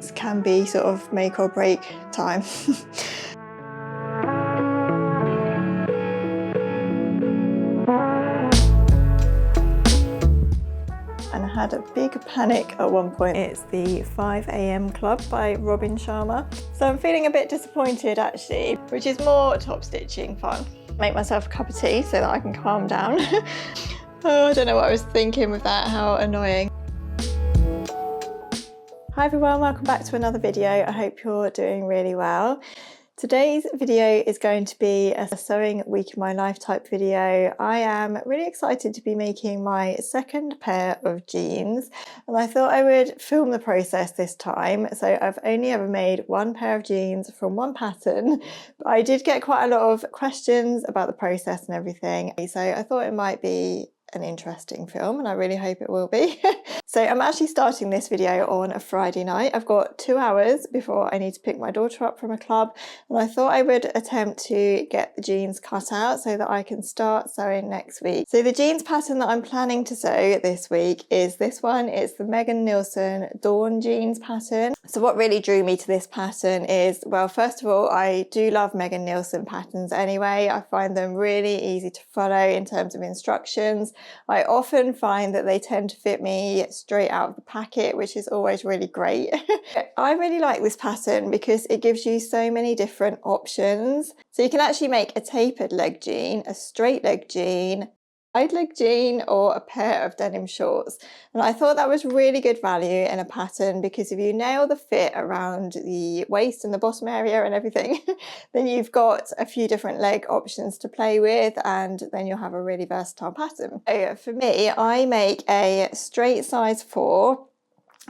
weeks can be sort of make or break time. And I had a big panic at one point. It's the 5 AM Club by Robin Sharma. So I'm feeling a bit disappointed actually, which is more top stitching fun. Make myself a cup of tea so that I can calm down. Oh, I don't know what I was thinking with that, how annoying. Hi everyone, welcome back to another video. I hope you're doing really well. Today's video is going to be a sewing week in my life type video. I am really excited to be making my second pair of jeans, and I thought I would film the process this time. So I've only ever made one pair of jeans from one pattern, but I did get quite a lot of questions about the process and everything. So I thought it might be an interesting film, and I really hope it will be. So I'm actually starting this video on a Friday night. I've got 2 hours before I need to pick my daughter up from a club, and I thought I would attempt to get the jeans cut out so that I can start sewing next week. So the jeans pattern that I'm planning to sew this week is this one. It's the Megan Nielsen Dawn jeans pattern. So what really drew me to this pattern is, well, first of all, I do love Megan Nielsen patterns anyway. I find them really easy to follow in terms of instructions. I often find that they tend to fit me straight out of the packet, which is always really great. I really like this pattern because it gives you so many different options. So you can actually make a tapered leg jean, a straight leg jean, wide leg jean, or a pair of denim shorts. And I thought that was really good value in a pattern, because if you nail the fit around the waist and the bottom area and everything, then you've got a few different leg options to play with, and then you'll have a really versatile pattern. So for me, I make a straight size 4,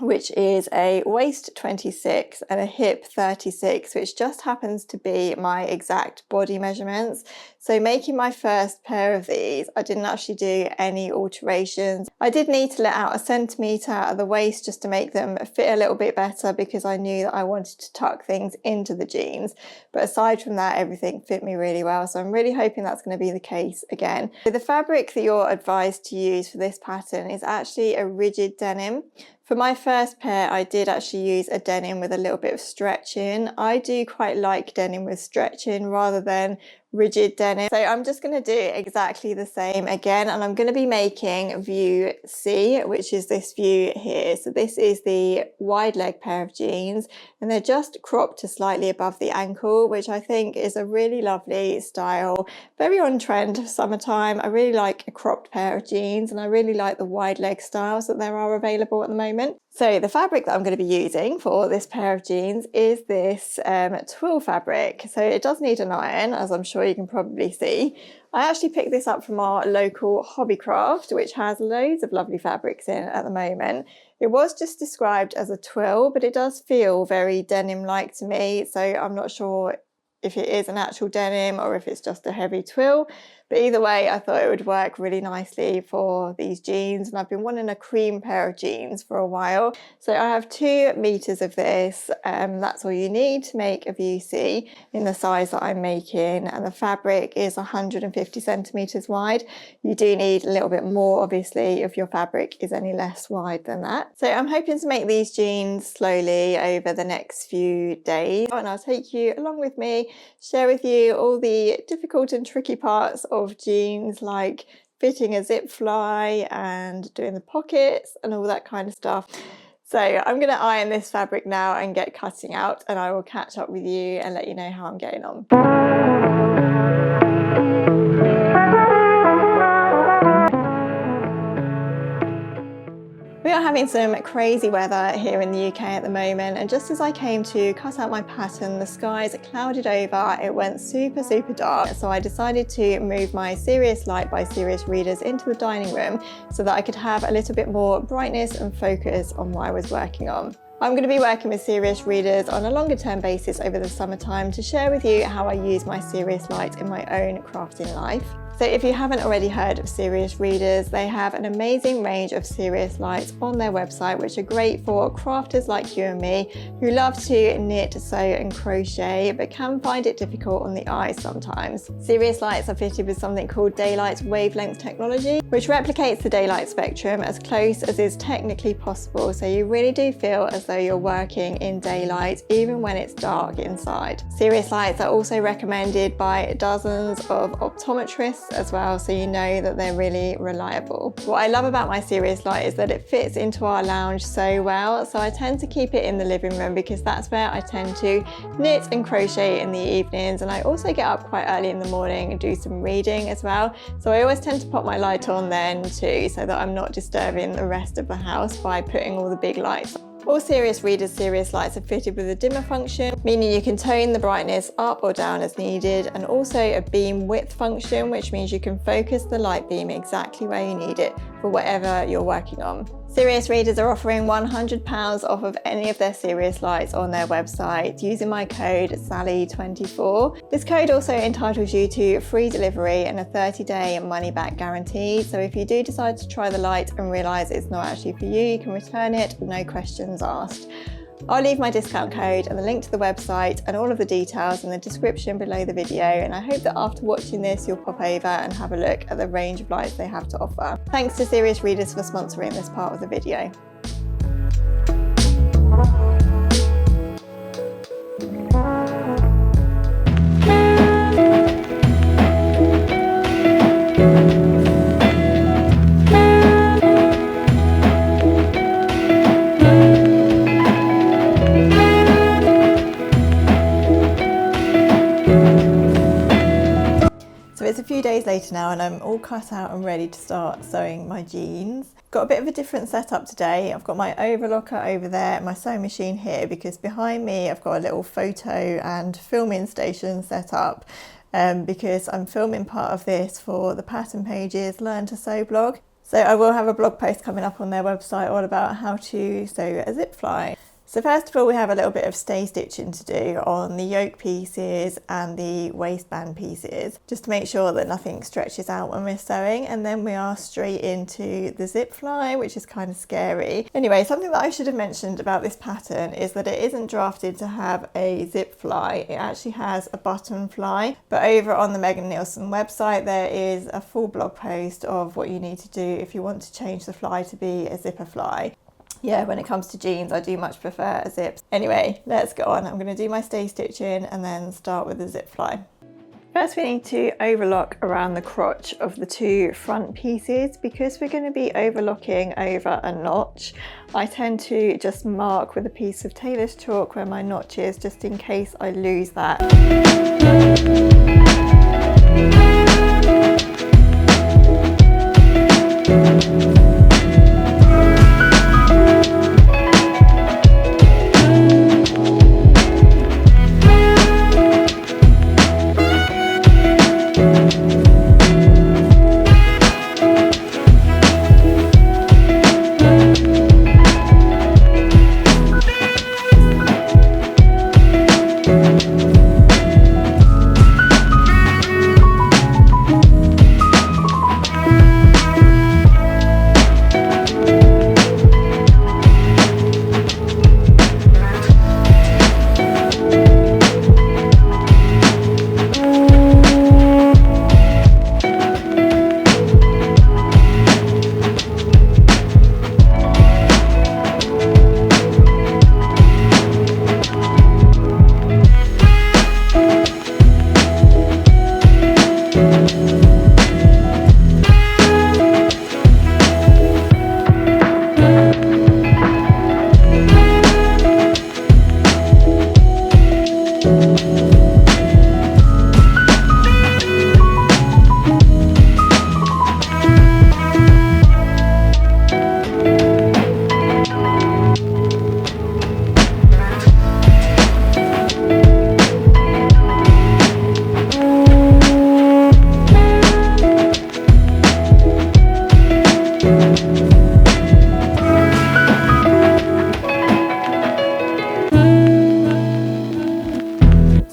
which is a waist 26 and a hip 36, which just happens to be my exact body measurements. So making my first pair of these, I didn't actually do any alterations. I did need to let out 1 centimetre at the waist just to make them fit a little bit better, because I knew that I wanted to tuck things into the jeans. But aside from that, everything fit me really well. So I'm really hoping that's going to be the case again. So the fabric that you're advised to use for this pattern is actually a rigid denim. For my first pair, I did actually use a denim with a little bit of stretch in. I do quite like denim with stretch in rather than rigid denim. So I'm just going to do exactly the same again, and I'm going to be making view C, which is this view here. So this is the wide leg pair of jeans, and they're just cropped to slightly above the ankle, which I think is a really lovely style, very on trend for summertime. I really like a cropped pair of jeans, and I really like the wide leg styles that there are available at the moment. So the fabric that I'm going to be using for this pair of jeans is this twill fabric. So it does need an iron, as I'm sure you can probably see. I actually picked this up from our local Hobbycraft, which has loads of lovely fabrics in at the moment. It was just described as a twill, but it does feel very denim-like to me, so I'm not sure if it is an actual denim or if it's just a heavy twill. But either way, I thought it would work really nicely for these jeans, and I've been wanting a cream pair of jeans for a while. So I have 2 meters of this. That's all you need to make a VC in the size that I'm making, and the fabric is 150 centimeters wide. You do need a little bit more, obviously, if your fabric is any less wide than that. So I'm hoping to make these jeans slowly over the next few days, and I'll take you along with me, share with you all the difficult and tricky parts of jeans, like fitting a zip fly and doing the pockets and all that kind of stuff. So I'm going to iron this fabric now and get cutting out, and I will catch up with you and let you know how I'm getting on. We are having some crazy weather here in the UK at the moment, and just as I came to cut out my pattern, the skies clouded over. It went super dark, so I decided to move my Serious Light by Serious Readers into the dining room so that I could have a little bit more brightness and focus on what I was working on. I'm going to be working with Serious Readers on a longer term basis over the summertime to share with you how I use my Serious Light in my own crafting life. So if you haven't already heard of Serious Readers, they have an amazing range of serious lights on their website, which are great for crafters like you and me who love to knit, sew and crochet, but can find it difficult on the eye sometimes. Serious lights are fitted with something called daylight wavelength technology, which replicates the daylight spectrum as close as is technically possible. So you really do feel as though you're working in daylight, even when it's dark inside. Serious lights are also recommended by dozens of optometrists as well, so you know that they're really reliable. What I love about my Serious light is that it fits into our lounge so well, so I tend to keep it in the living room because that's where I tend to knit and crochet in the evenings, and I also get up quite early in the morning and do some reading as well, so I always tend to pop my light on then too, so that I'm not disturbing the rest of the house by putting all the big lights on. All Serious Readers Serious lights are fitted with a dimmer function, meaning you can tone the brightness up or down as needed, and also a beam width function, which means you can focus the light beam exactly where you need it for whatever you're working on. Serious Readers are offering £100 off of any of their Serious lights on their website using my code SALLY24. This code also entitles you to free delivery and a 30-day money-back guarantee. So if you do decide to try the light and realise it's not actually for you, you can return it, no questions asked. I'll leave my discount code and the link to the website and all of the details in the description below the video, and I hope that after watching this you'll pop over and have a look at the range of lights they have to offer. Thanks to Serious Readers for sponsoring this part of the video. It's a few days later now and I'm all cut out and ready to start sewing my jeans. Got a bit of a different setup today. I've got my overlocker over there and my sewing machine here, because behind me I've got a little photo and filming station set up because I'm filming part of this for the Pattern Pages Learn to Sew blog. So I will have a blog post coming up on their website all about how to sew a zip fly. So first of all, we have a little bit of stay stitching to do on the yoke pieces and the waistband pieces, just to make sure that nothing stretches out when we're sewing, and then we are straight into the zip fly, which is kind of scary. Anyway, something that I should have mentioned about this pattern is that it isn't drafted to have a zip fly, it actually has a button fly, but over on the Megan Nielsen website there is a full blog post of what you need to do if you want to change the fly to be a zipper fly. Yeah, when it comes to jeans, I do much prefer a zip. Anyway, let's go on. I'm going to do my stay stitching and then start with the zip fly. First, we need to overlock around the crotch of the two front pieces. Because we're going to be overlocking over a notch, I tend to just mark with a piece of tailor's chalk where my notch is, just in case I lose that.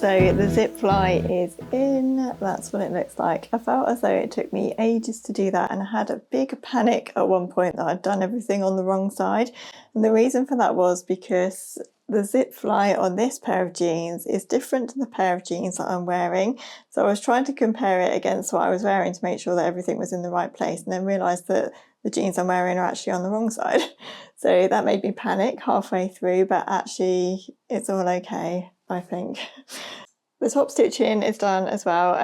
So the zip fly is in, in, that's what it looks like. I felt as though it took me ages to do that, and I had a big panic at one point that I'd done everything on the wrong side. And the reason for that was because the zip fly on this pair of jeans is different to the pair of jeans that I'm wearing. So I was trying to compare it against what I was wearing to make sure that everything was in the right place, and then realised that the jeans I'm wearing are actually on the wrong side. So that made me panic halfway through, but actually it's all okay, I think. The top stitching is done as well.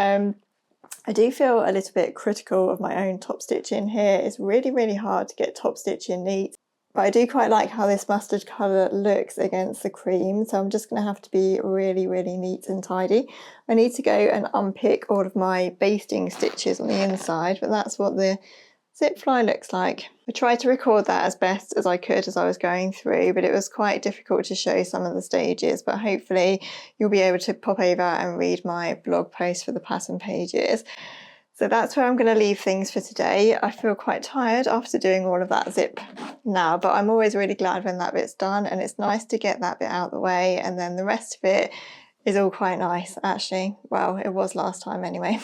I do feel a little bit critical of my own top stitching here. It's really, really hard to get top stitching neat. But I do quite like how this mustard colour looks against the cream, so I'm just going to have to be really, really neat and tidy. I need to go and unpick all of my basting stitches on the inside, but that's what the zip fly looks like. I tried to record that as best as I could as I was going through, but it was quite difficult to show some of the stages, but hopefully you'll be able to pop over and read my blog post for the pattern pages. So that's where I'm going to leave things for today. I feel quite tired after doing all of that zip now, but I'm always really glad when that bit's done, and it's nice to get that bit out of the way, and then the rest of it is all quite nice actually. Well, it was last time anyway.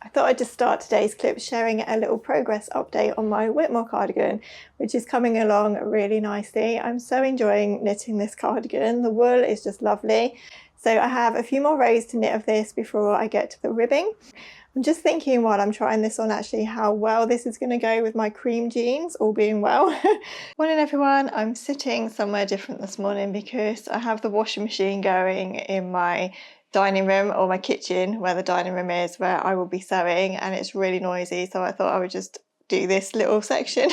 I thought I'd just start today's clip sharing a little progress update on my Whitmore cardigan, which is coming along really nicely. I'm so enjoying knitting this cardigan. The wool is just lovely. So I have a few more rows to knit of this before I get to the ribbing. I'm just thinking while I'm trying this on actually how well this is going to go with my cream jeans, all being well. Morning everyone, I'm sitting somewhere different this morning because I have the washing machine going in my dining room, or my kitchen where the dining room is, where I will be sewing, and it's really noisy, so I thought I would just do this little section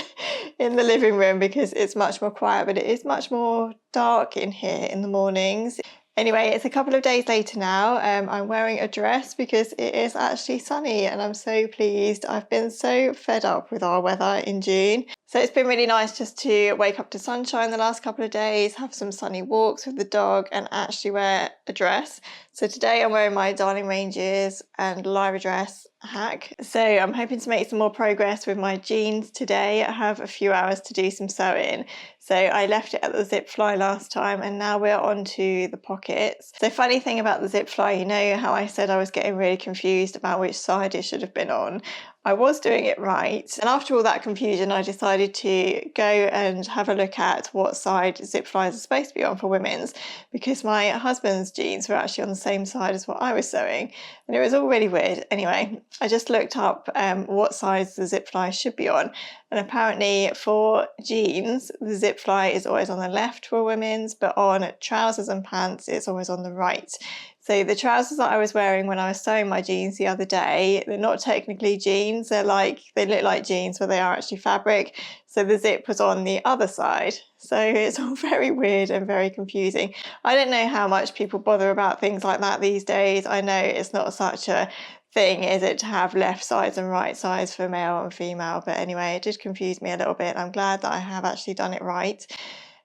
in the living room because it's much more quiet, but it is much more dark in here in the mornings. Anyway, it's a couple of days later now. I'm wearing a dress because it is actually sunny, and I'm so pleased. I've been so fed up with our weather in June. So it's been really nice just to wake up to sunshine the last couple of days, have some sunny walks with the dog, and actually wear a dress. So today I'm wearing my Darling Ranges and Lyra dress hack. So I'm hoping to make some more progress with my jeans today. I have a few hours to do some sewing. So I left it at the zip fly last time, and now we're on to the pockets. So funny thing about the zip fly, you know how I said I was getting really confused about which side it should have been on? I was doing it right, and after all that confusion I decided to go and have a look at what side zip flies are supposed to be on for women's, because my husband's jeans were actually on the same side as what I was sewing, and it was all really weird. Anyway, I just looked up what sides the zip fly should be on, and apparently for jeans the zip fly is always on the left for women's, but on trousers and pants it's always on the right. So the trousers that I was wearing when I was sewing my jeans the other day, they're not technically jeans, they look like jeans, but they are actually fabric. So the zip was on the other side. So it's all very weird and very confusing. I don't know how much people bother about things like that these days. I know it's not such a thing, is it, to have left sides and right sides for male and female, but anyway, it did confuse me a little bit. I'm glad that I have actually done it right.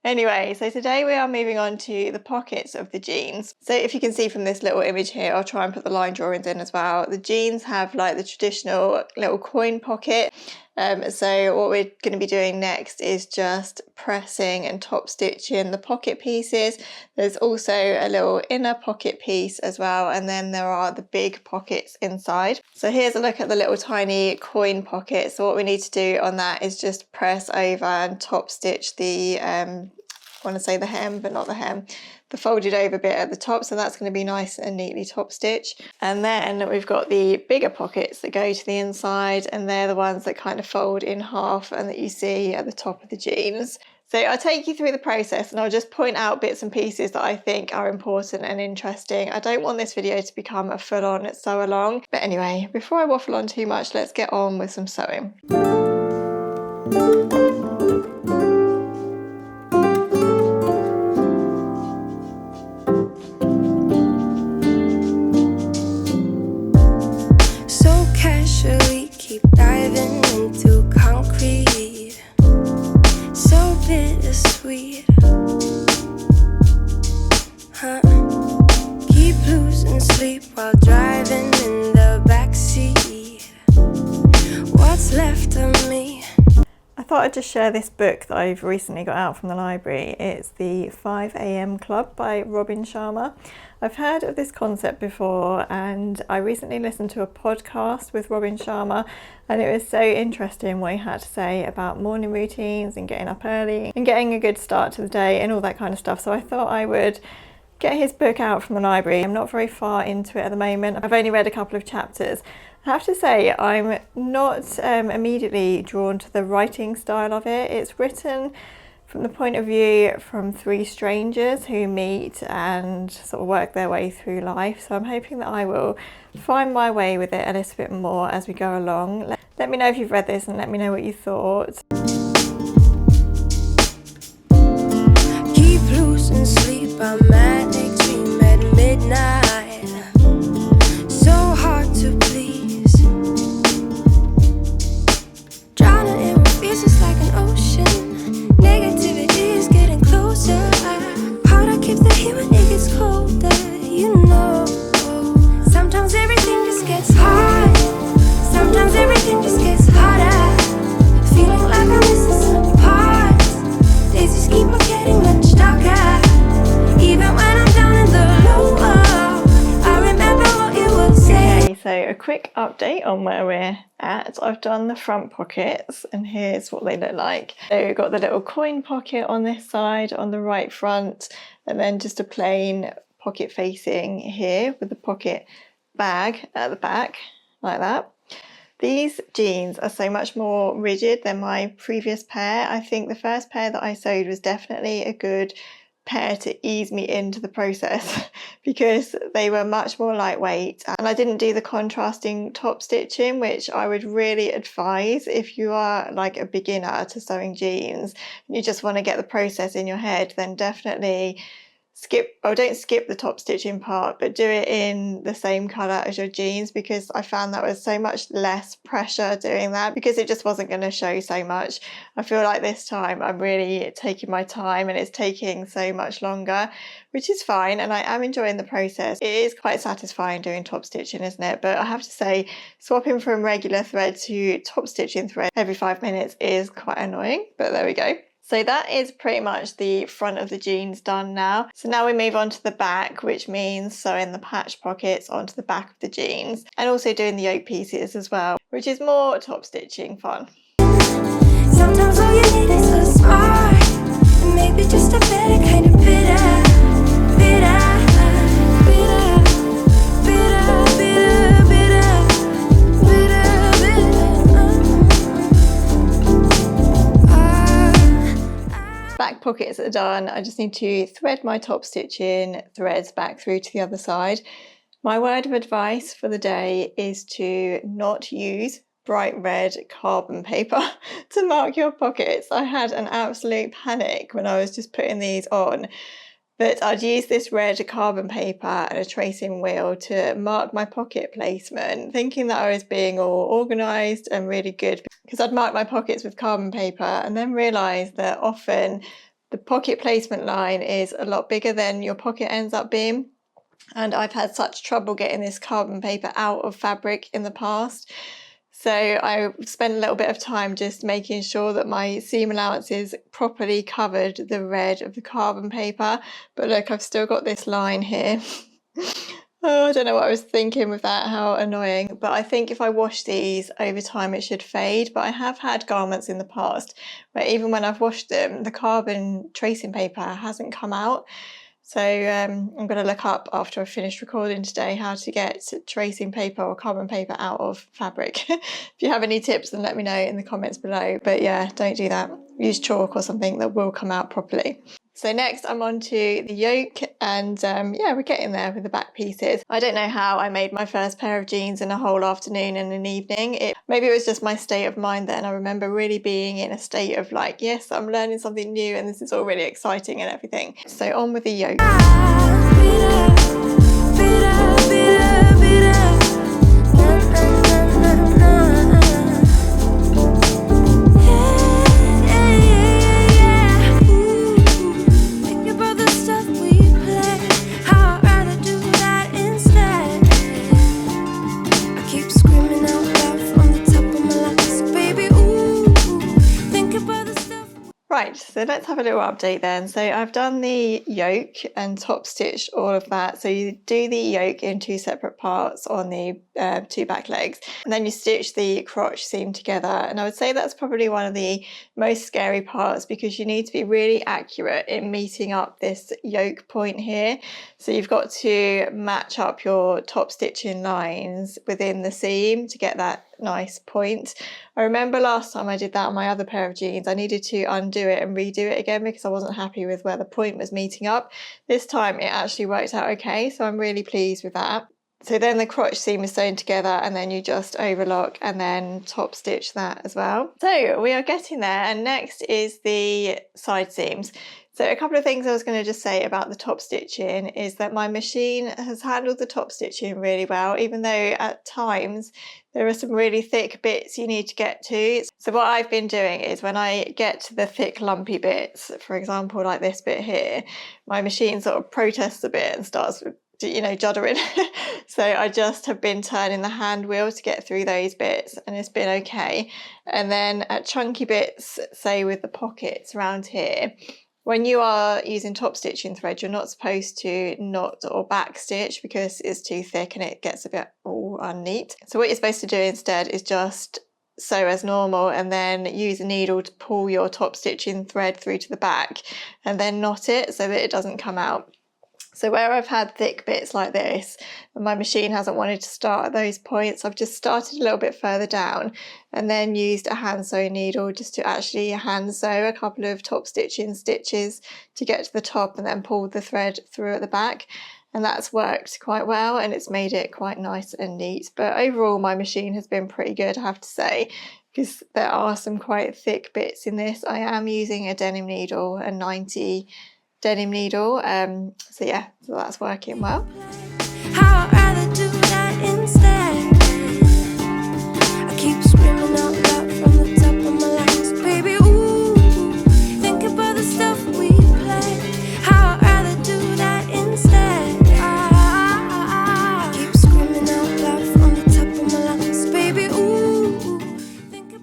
Anyway, so today we are moving on to the pockets of the jeans. So if you can see from this little image here, I'll try and put the line drawings in as well. The jeans have like the traditional little coin pocket. So what we're going to be doing next is just pressing and top stitching the pocket pieces. There's also a little inner pocket piece as well, and then there are the big pockets inside. So here's a look at the little tiny coin pocket. So what we need to do on that is just press over and top stitch the I want to say the hem, but not the hem, the folded over bit at the top, so that's going to be nice and neatly top stitched. And then we've got the bigger pockets that go to the inside, and they're the ones that kind of fold in half and that you see at the top of the jeans. So I'll take you through the process, and I'll just point out bits and pieces that I think are important and interesting. I don't want this video to become a full-on sew along, but anyway, before I waffle on too much, let's get on with some sewing. Keep diving into concrete, so bittersweet, huh? Keep losing sleep while driving in the backseat. What's left of me? I thought I'd just share this book that I've recently got out from the library. It's the 5 a.m. Club by Robin Sharma. I've heard of this concept before, and I recently listened to a podcast with Robin Sharma, and it was so interesting what he had to say about morning routines and getting up early and getting a good start to the day and all that kind of stuff. So I thought I would get his book out from the library. I'm not very far into it at the moment. I've only read a couple of chapters. I have to say I'm not immediately drawn to the writing style of it. It's written from the point of view from three strangers who meet and sort of work their way through life. So I'm hoping that I will find my way with it a little bit more as we go along. Let me know if you've read this and let me know what you thought. Keep losing sleep, I'm manic dream at midnight. So hard to please. Drowning in what feels just like an ocean. Negativity is getting closer. Hard to keep the heat when it gets colder. You know, sometimes everything just gets hard. Sometimes everything just gets harder. Feeling like I'm missing some parts. Days just keep on getting much darker. Even when I'm down in the low, I remember what you would say. Okay, so a quick update on where we're at. I've done the front pockets and here's what they look like. So we've got the little coin pocket on this side on the right front, and then just a plain pocket facing here with the pocket bag at the back like that. These jeans are so much more rigid than my previous pair. I think the first pair that I sewed was definitely a good pair to ease me into the process because they were much more lightweight, and I didn't do the contrasting top stitching, which I would really advise if you are like a beginner to sewing jeans and you just want to get the process in your head. Then definitely don't skip the top stitching part, but do it in the same colour as your jeans, because I found that was so much less pressure doing that because it just wasn't going to show so much. I feel like this time I'm really taking my time and it's taking so much longer, which is fine, and I am enjoying the process. It is quite satisfying doing top stitching, isn't it? But I have to say, swapping from regular thread to top stitching thread every 5 minutes is quite annoying, but there we go. So that is pretty much the front of the jeans done now. So now we move on to the back, which means sewing the patch pockets onto the back of the jeans and also doing the yoke pieces as well, which is more top stitching fun. Sometimes all you need is a spark, and maybe just a better kind of bitter. Back pockets are done. I just need to thread my top stitching threads back through to the other side. My word of advice for the day is to not use bright red carbon paper to mark your pockets. I had an absolute panic when I was just putting these on, but I'd use this red carbon paper and a tracing wheel to mark my pocket placement, thinking that I was being all organised and really good, because I'd mark my pockets with carbon paper and then realised that often the pocket placement line is a lot bigger than your pocket ends up being. And I've had such trouble getting this carbon paper out of fabric in the past. So I spent a little bit of time just making sure that my seam allowances properly covered the red of the carbon paper. But look, I've still got this line here. Oh, I don't know what I was thinking with that, how annoying. But I think if I wash these over time, it should fade. But I have had garments in the past where even when I've washed them, the carbon tracing paper hasn't come out. So I'm going to look up after I've finished recording today how to get tracing paper or carbon paper out of fabric. If you have any tips, then let me know in the comments below. But yeah, don't do that. Use chalk or something that will come out properly. So next I'm on to the yoke, and yeah, we're getting there with the back pieces. I don't know how I made my first pair of jeans in a whole afternoon and an evening. Maybe it was just my state of mind then. I remember really being in a state of like, yes, I'm learning something new and this is all really exciting and everything. So on with the yoke. Keep screaming out loud from the top of my lungs, baby, ooh, think so let's have a little update then. So I've done the yoke and top stitch all of that. So you do the yoke in 2 separate parts on the 2 back legs, and then you stitch the crotch seam together. And I would say that's probably one of the most scary parts, because you need to be really accurate in meeting up this yoke point here. So you've got to match up your top stitching lines within the seam to get that nice point. I remember last time I did that on my other pair of jeans, I needed to undo it and redo it again because I wasn't happy with where the point was meeting up. This time it actually worked out okay, so I'm really pleased with that. So then the crotch seam is sewn together, and then you just overlock and then top stitch that as well. So we are getting there, and next is the side seams. So a couple of things I was going to just say about the top stitching is that my machine has handled the top stitching really well, even though at times there are some really thick bits you need to get to. So what I've been doing is when I get to the thick lumpy bits, for example like this bit here, my machine sort of protests a bit and starts, you know, juddering. So I just have been turning the hand wheel to get through those bits, and it's been okay. And then at chunky bits, say with the pockets around here, when you are using top stitching thread, you're not supposed to knot or back stitch because it's too thick and it gets a bit all unneat. So what you're supposed to do instead is just sew as normal, and then use a needle to pull your top stitching thread through to the back and then knot it so that it doesn't come out. So where I've had thick bits like this and my machine hasn't wanted to start at those points, I've just started a little bit further down and then used a hand sewing needle just to actually hand sew a couple of top stitching stitches to get to the top, and then pulled the thread through at the back. And that's worked quite well, and it's made it quite nice and neat. But overall my machine has been pretty good, I have to say, because there are some quite thick bits in this. I am using a denim needle, a 90 denim needle, so yeah, so that's working well. How I'd rather do that instead. I keep screaming out loud from the top of my lungs, baby, ooh, think about the stuff we play. How I'd rather do that instead. I keep screaming out loud from the top of my lungs, baby, ooh.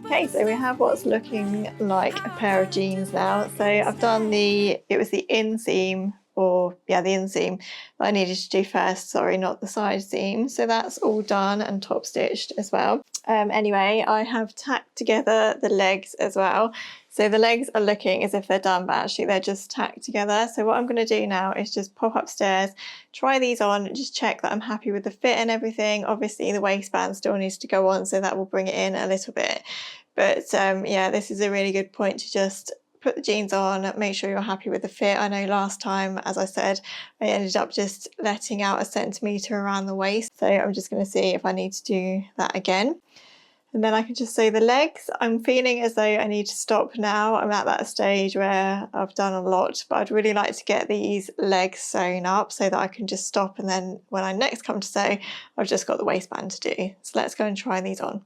Okay, so we have what's looking like a pair of jeans now. So I've done it was the inseam, or yeah, the inseam that I needed to do first, sorry, not the side seam. So that's all done and top stitched as well. Anyway, I have tacked together the legs as well. So the legs are looking as if they're done, but actually they're just tacked together. So what I'm going to do now is just pop upstairs, try these on, just check that I'm happy with the fit and everything. Obviously the waistband still needs to go on, so that will bring it in a little bit. But yeah, this is a really good point to just put the jeans on, make sure you're happy with the fit. I know last time, as I said, I ended up just letting out a centimetre around the waist. So I'm just going to see if I need to do that again. And then I can just sew the legs. I'm feeling as though I need to stop now. I'm at that stage where I've done a lot, but I'd really like to get these legs sewn up so that I can just stop, and then when I next come to sew, I've just got the waistband to do. So let's go and try these on.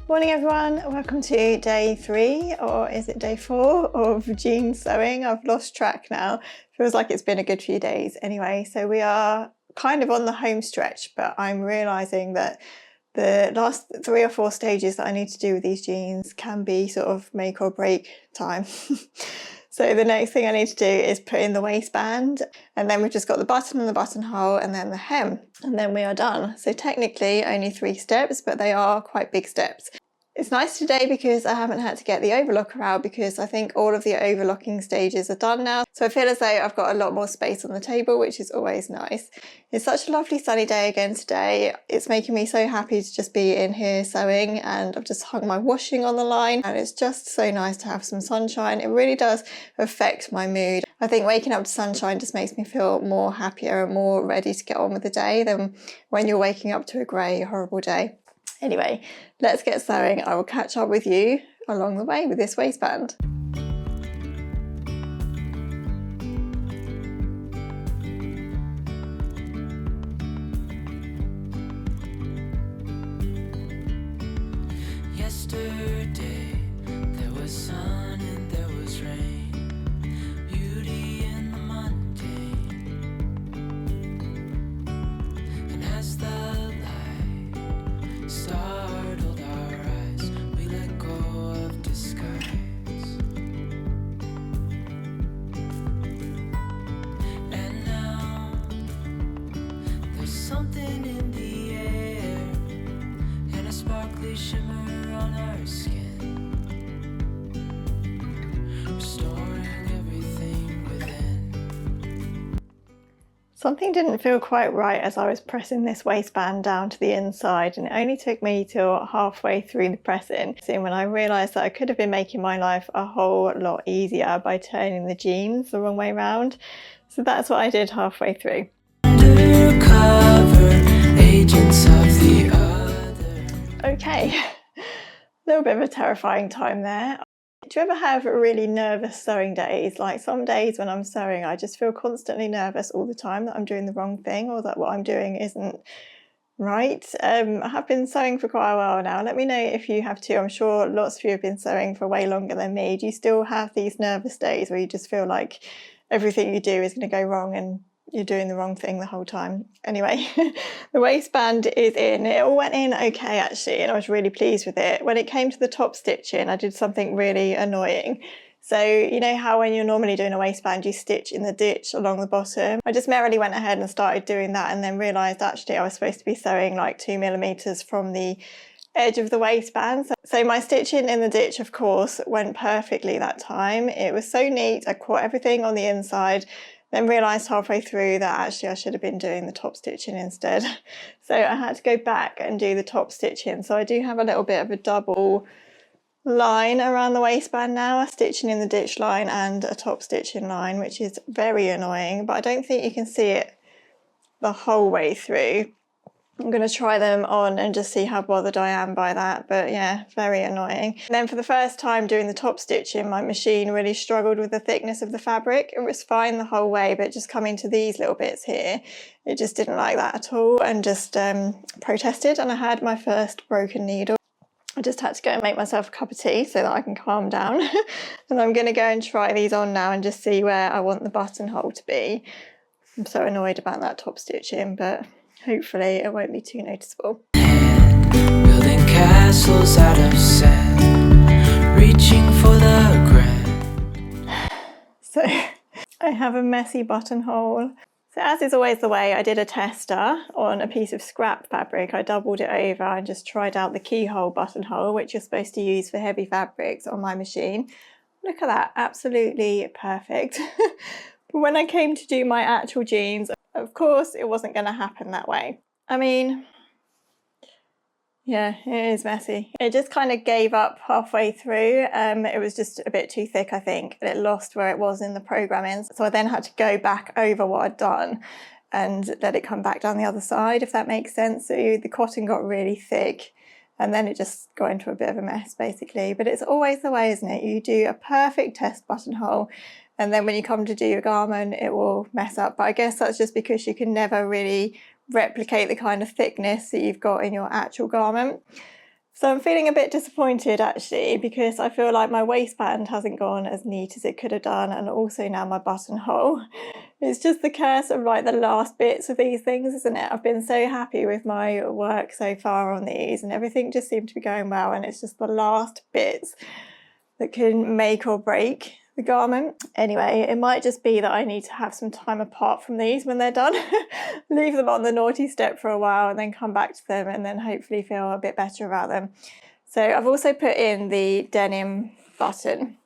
Morning everyone, welcome to day 3, or is it day 4 of jean sewing? I've lost track now. Feels like it's been a good few days anyway. So we are kind of on the home stretch, but I'm realizing that the last 3 or 4 stages that I need to do with these jeans can be sort of make or break time. So the next thing I need to do is put in the waistband, and then we've just got the button and the buttonhole and then the hem, and then we are done. So technically only 3 steps, but they are quite big steps. It's nice today because I haven't had to get the overlocker out because I think all of the overlocking stages are done now. So I feel as though I've got a lot more space on the table, which is always nice. It's such a lovely sunny day again today. It's making me so happy to just be in here sewing, and I've just hung my washing on the line, and it's just so nice to have some sunshine. It really does affect my mood. I think waking up to sunshine just makes me feel more happier and more ready to get on with the day than when you're waking up to a grey, horrible day. Anyway, let's get sewing. I will catch up with you along the way with this waistband. Yesterday, there was sun and there was rain, beauty in the mundane. And as the light startled our eyes, we let go of disguise. And now, there's something in the air, and a sparkly shimmer on our skin, restoring everything within. Something didn't feel quite right as I was pressing this waistband down to the inside, and it only took me till halfway through the pressing when I realised that I could have been making my life a whole lot easier by turning the jeans the wrong way round. So that's what I did halfway through. Undercover agents of the other. Okay, a little bit of a terrifying time there. Do you ever have really nervous sewing days? Like some days when I'm sewing, I just feel constantly nervous all the time that I'm doing the wrong thing or that what I'm doing isn't right. I have been sewing for quite a while now. Let me know if you have too. I'm sure lots of you have been sewing for way longer than me. Do you still have these nervous days where you just feel like everything you do is going to go wrong and you're doing the wrong thing the whole time? Anyway, the waistband is in. It all went in okay actually, and I was really pleased with it. When it came to the top stitching, I did something really annoying. So you know how when you're normally doing a waistband you stitch in the ditch along the bottom? I just merrily went ahead and started doing that, and then realised actually I was supposed to be sewing like 2 millimeters from the edge of the waistband. So my stitching in the ditch of course went perfectly that time. It was so neat. I caught everything on the inside, then realised halfway through that actually I should have been doing the top stitching instead. So I had to go back and do the top stitching. So I do have a little bit of a double line around the waistband now, a stitching in the ditch line and a top stitching line, which is very annoying, but I don't think you can see it the whole way through. I'm going to try them on and just see how bothered I am by that, but yeah, very annoying. And then for the first time doing the top stitching, my machine really struggled with the thickness of the fabric. It was fine the whole way, but just coming to these little bits here, it just didn't like that at all, and just protested, and I had my first broken needle. I just had to go and make myself a cup of tea so that I can calm down. And I'm going to go and try these on now and just see where I want the buttonhole to be. I'm so annoyed about that top stitching, but hopefully it won't be too noticeable. Building castles out of sand, reaching for the grand. So I have a messy buttonhole. So as is always the way, I did a tester on a piece of scrap fabric. I doubled it over and just tried out the keyhole buttonhole, which you're supposed to use for heavy fabrics, on my machine. Look at that, absolutely perfect. But when I came to do my actual jeans, of course, it wasn't going to happen that way. I mean, yeah, it is messy. It just kind of gave up halfway through. It was just a bit too thick, I think, and it lost where it was in the programming. So I then had to go back over what I'd done and let it come back down the other side, if that makes sense. So the cotton got really thick and then it just got into a bit of a mess, basically. But it's always the way, isn't it? You do a perfect test buttonhole, and then when you come to do your garment, it will mess up. But I guess that's just because you can never really replicate the kind of thickness that you've got in your actual garment. So I'm feeling a bit disappointed actually, because I feel like my waistband hasn't gone as neat as it could have done, and also now my buttonhole. It's just the curse of like the last bits of these things, isn't it? I've been so happy with my work so far on these, and everything just seemed to be going well, and it's just the last bits that can make or break the garment. Anyway, it might just be that I need to have some time apart from these when they're done. Leave them on the naughty step for a while and then come back to them and then hopefully feel a bit better about them. So I've also put in the denim button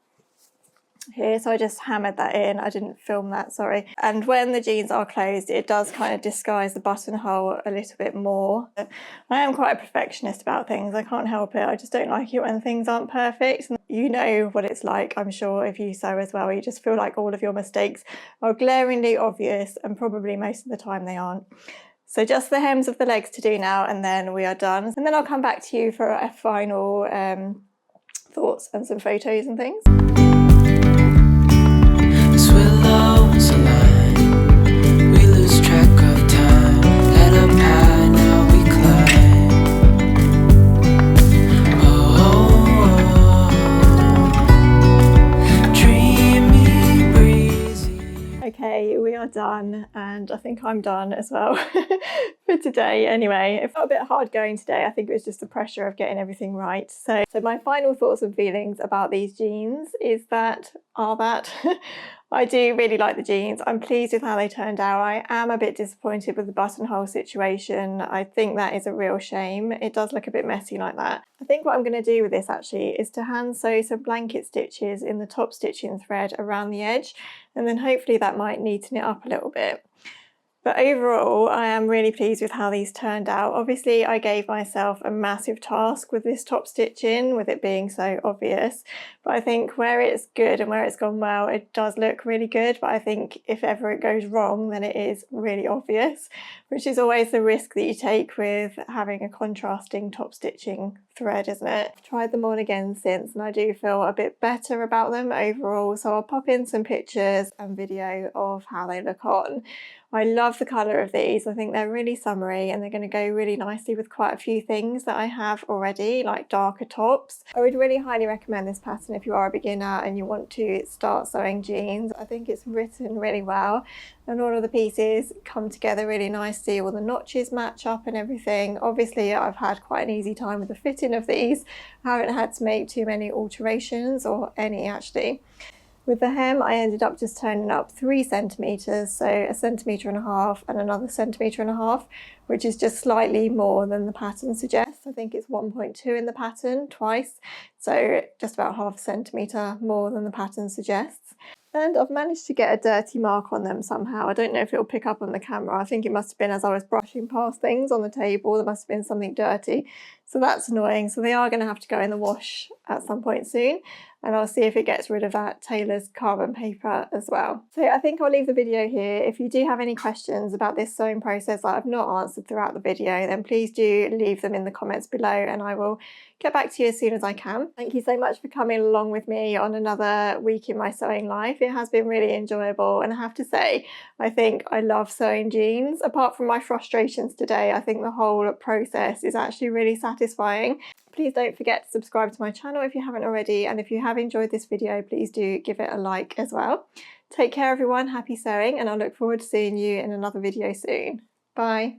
here, so I just hammered that in. I didn't film that, sorry. And when the jeans are closed, it does kind of disguise the buttonhole a little bit more. I am quite a perfectionist about things, I can't help it. I just don't like it when things aren't perfect. And you know what it's like, I'm sure, if you sew as well. You just feel like all of your mistakes are glaringly obvious, and probably most of the time they aren't. So just the hems of the legs to do now, and then we are done. And then I'll come back to you for a final thoughts and some photos and things. Willows align, we lose track of time. Head up high, now we climb. Oh, dreamy, breezy. Okay, we are done, and I think I'm done as well for today. Anyway, it felt a bit hard going today. I think it was just the pressure of getting everything right. So my final thoughts and feelings about these jeans is that I do really like the jeans. I'm pleased with how they turned out. I am a bit disappointed with the buttonhole situation. I think that is a real shame. It does look a bit messy like that. I think what I'm going to do with this actually is to hand sew some blanket stitches in the top stitching thread around the edge, and then hopefully that might neaten it up a little bit. But overall, I am really pleased with how these turned out. Obviously, I gave myself a massive task with this top stitching, with it being so obvious. But I think where it's good and where it's gone well, it does look really good. But I think if ever it goes wrong, then it is really obvious, which is always the risk that you take with having a contrasting top stitching thread, isn't it? I've tried them on again since, and I do feel a bit better about them overall. So I'll pop in some pictures and video of how they look on. I love the colour of these. I think they're really summery, and they're going to go really nicely with quite a few things that I have already, like darker tops. I would really highly recommend this pattern if you are a beginner and you want to start sewing jeans. I think it's written really well, and all of the pieces come together really nicely. All the notches match up and everything. Obviously, I've had quite an easy time with the fitting of these. I haven't had to make too many alterations, or any actually. With the hem, I ended up just turning up 3 centimetres, so 1.5 centimetres and another 1.5 centimetres, which is just slightly more than the pattern suggests. I think it's 1.2 in the pattern twice, so just about 0.5 centimetre more than the pattern suggests. And I've managed to get a dirty mark on them somehow. I don't know if it'll pick up on the camera. I think it must have been as I was brushing past things on the table. There must have been something dirty. So that's annoying. So they are going to have to go in the wash at some point soon. And I'll see if it gets rid of that tailor's carbon paper as well. So I think I'll leave the video here. If you do have any questions about this sewing process that I've not answered throughout the video, then please do leave them in the comments below, and I will get back to you as soon as I can. Thank you so much for coming along with me on another week in my sewing life. It has been really enjoyable, and I have to say, I think I love sewing jeans. Apart from my frustrations today, I think the whole process is actually really satisfying. Please don't forget to subscribe to my channel if you haven't already, and if you have enjoyed this video, please do give it a like as well. Take care everyone, happy sewing, and I look forward to seeing you in another video soon. Bye.